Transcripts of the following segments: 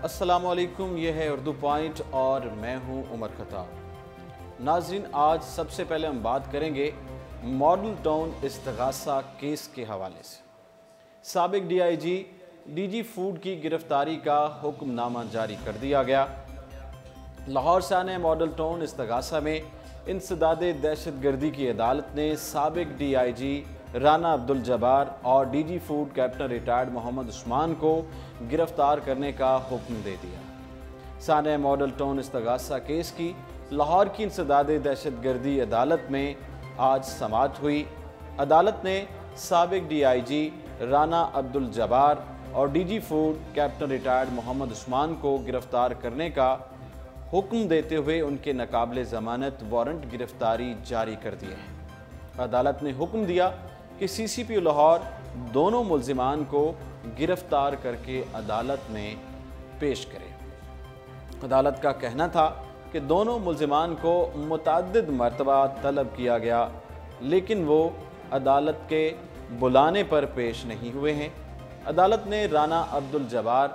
السلام علیکم، یہ ہے اردو پوائنٹ اور میں ہوں عمر خطاب۔ ناظرین، آج سب سے پہلے ہم بات کریں گے ماڈل ٹاؤن استغاثہ کیس کے حوالے سے۔ سابق ڈی جی فوڈ کی گرفتاری کا حکم نامہ جاری کر دیا گیا۔ لاہور سانحہ ماڈل ٹاؤن استغاثہ میں انسداد دہشت گردی کی عدالت نے سابق D I G Rana Abdul Jabbar اور D G food captain retired Muhammad Usman کو گرفتار کرنے کا حکم دے دیا۔ سانحہ ماڈل ٹاؤن استغاثہ کیس کی لاہور کی انسداد دہشت گردی عدالت میں آج سماعت ہوئی۔ عدالت نے سابق D I G Rana Abdul Jabbar اور D G food captain retired Muhammad Usman کو گرفتار کرنے کا حکم دیتے ہوئے ان کے ناقابل ضمانت وارنٹ گرفتاری جاری کر دیے ہیں۔ عدالت نے حکم دیا کہ سی سی پی لاہور دونوں ملزمان کو گرفتار کر کے عدالت میں پیش کرے۔ عدالت کا کہنا تھا کہ دونوں ملزمان کو متعدد مرتبہ طلب کیا گیا، لیکن وہ عدالت کے بلانے پر پیش نہیں ہوئے ہیں۔ عدالت نے رانا عبدالجبار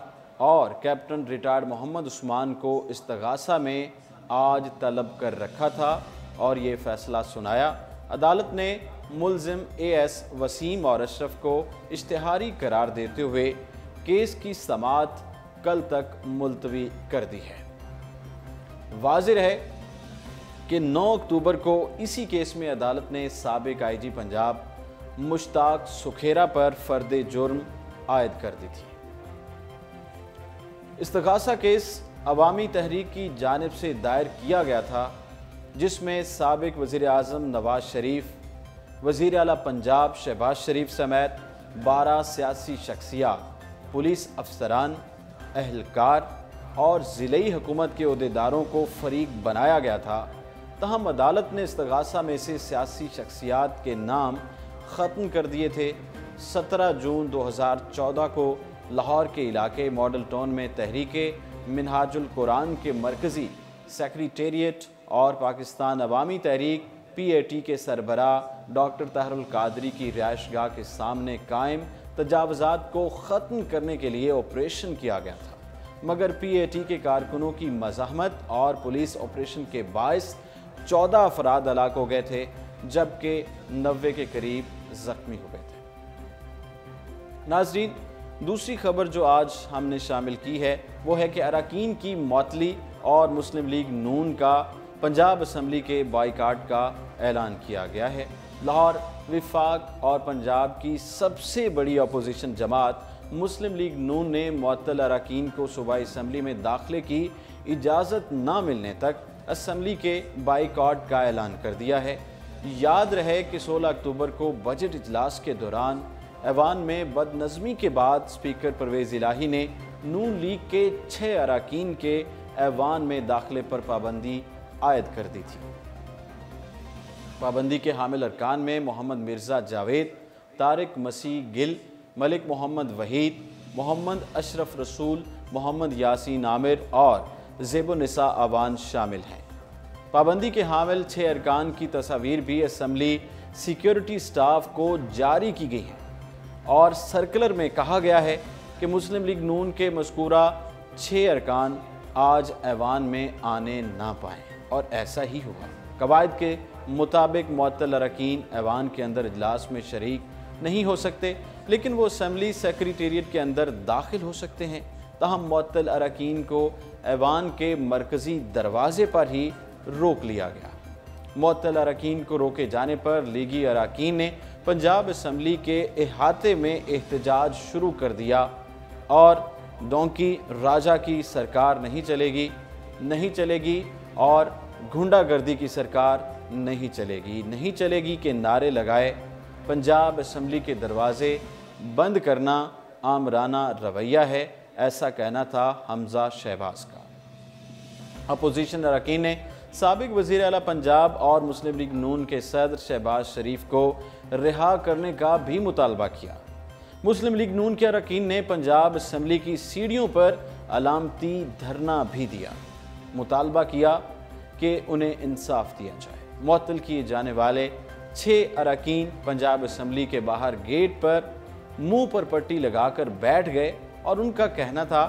اور کیپٹن ریٹائرڈ محمد عثمان کو استغاثہ میں آج طلب کر رکھا تھا اور یہ فیصلہ سنایا۔ عدالت نے ملزم اے ایس وسیم اور اشرف کو اشتہاری قرار دیتے ہوئے کیس کی سماعت کل تک ملتوی کر دی ہے۔ واضح ہے کہ 9 اکتوبر کو اسی کیس میں عدالت نے سابق آئی جی پنجاب مشتاق سکھیرا پر فرد جرم عائد کر دی تھی۔ استغاثہ کیس عوامی تحریک کی جانب سے دائر کیا گیا تھا، جس میں سابق وزیر اعظم نواز شریف، وزیر اعلیٰ پنجاب شہباز شریف سمیت 12 سیاسی شخصیات، پولیس افسران، اہلکار اور ضلعی حکومت کے عہدیداروں کو فریق بنایا گیا تھا۔ تاہم عدالت نے استغاثہ میں سے سیاسی شخصیات کے نام ختم کر دیے تھے۔ 17 جون 2014 کو لاہور کے علاقے ماڈل ٹاؤن میں تحریک منہاج القرآن کے مرکزی سیکریٹریٹ اور پاکستان عوامی تحریک پی اے ٹی کے سربراہ ڈاکٹر طاہر القادری کی رہائش گاہ کے سامنے قائم تجاوزات کو ختم کرنے کے لیے آپریشن کیا گیا تھا، مگر پی اے ٹی کے کارکنوں کی مزاحمت اور پولیس آپریشن کے باعث 14 افراد ہلاک ہو گئے تھے، جبکہ 90 کے قریب زخمی ہو گئے تھے۔ ناظرین، دوسری خبر جو آج ہم نے شامل کی ہے وہ ہے کہ اراکین کی معطلی اور مسلم لیگ نون کا پنجاب اسمبلی کے بائیکاٹ کا اعلان کیا گیا ہے۔ لاہور وفاق اور پنجاب کی سب سے بڑی اپوزیشن جماعت مسلم لیگ نون نے معطل اراکین کو صوبائی اسمبلی میں داخلے کی اجازت نہ ملنے تک اسمبلی کے بائیکاٹ کا اعلان کر دیا ہے۔ یاد رہے کہ 16 اکتوبر کو بجٹ اجلاس کے دوران ایوان میں بد نظمی کے بعد اسپیکر پرویز الہی نے نون لیگ کے 6 اراکین کے ایوان میں داخلے پر پابندی عائد کر دی تھی۔ پابندی کے حامل ارکان میں محمد مرزا جاوید، طارق مسیح گل، ملک محمد وحید، محمد اشرف رسول، محمد یاسین عامر اور زیب النساء اوان شامل ہیں۔ پابندی کے حامل 6 ارکان کی تصاویر بھی اسمبلی سیکیورٹی سٹاف کو جاری کی گئی ہیں اور سرکلر میں کہا گیا ہے کہ مسلم لیگ نون کے مذکورہ 6 ارکان آج ایوان میں آنے نہ پائیں، اور ایسا ہی ہوا۔ قواعد کے مطابق معطل اراکین ایوان کے اندر اجلاس میں شریک نہیں ہو سکتے، لیکن وہ اسمبلی سیکریٹریٹ کے اندر داخل ہو سکتے ہیں۔ تاہم معطل اراکین کو ایوان کے مرکزی دروازے پر ہی روک لیا گیا۔ معطل اراکین کو روکے جانے پر لیگی اراکین نے پنجاب اسمبلی کے احاطے میں احتجاج شروع کر دیا اور ڈونکی راجہ کی سرکار نہیں چلے گی اور گھنڈا گردی کی سرکار نہیں چلے گی کے نعرے لگائے۔ پنجاب اسمبلی کے دروازے بند کرنا آمرانہ رویہ ہے، ایسا کہنا تھا حمزہ شہباز کا۔ اپوزیشن اراکین نے سابق وزیر اعلیٰ پنجاب اور مسلم لیگ نون کے صدر شہباز شریف کو رہا کرنے کا بھی مطالبہ کیا۔ مسلم لیگ نون کے اراکین نے پنجاب اسمبلی کی سیڑھیوں پر علامتی دھرنا بھی دیا، مطالبہ کیا کہ انہیں انصاف دیا جائے۔ معطل کیے جانے والے 6 اراکین پنجاب اسمبلی کے باہر گیٹ پر منہ پر پٹی لگا کر بیٹھ گئے اور ان کا کہنا تھا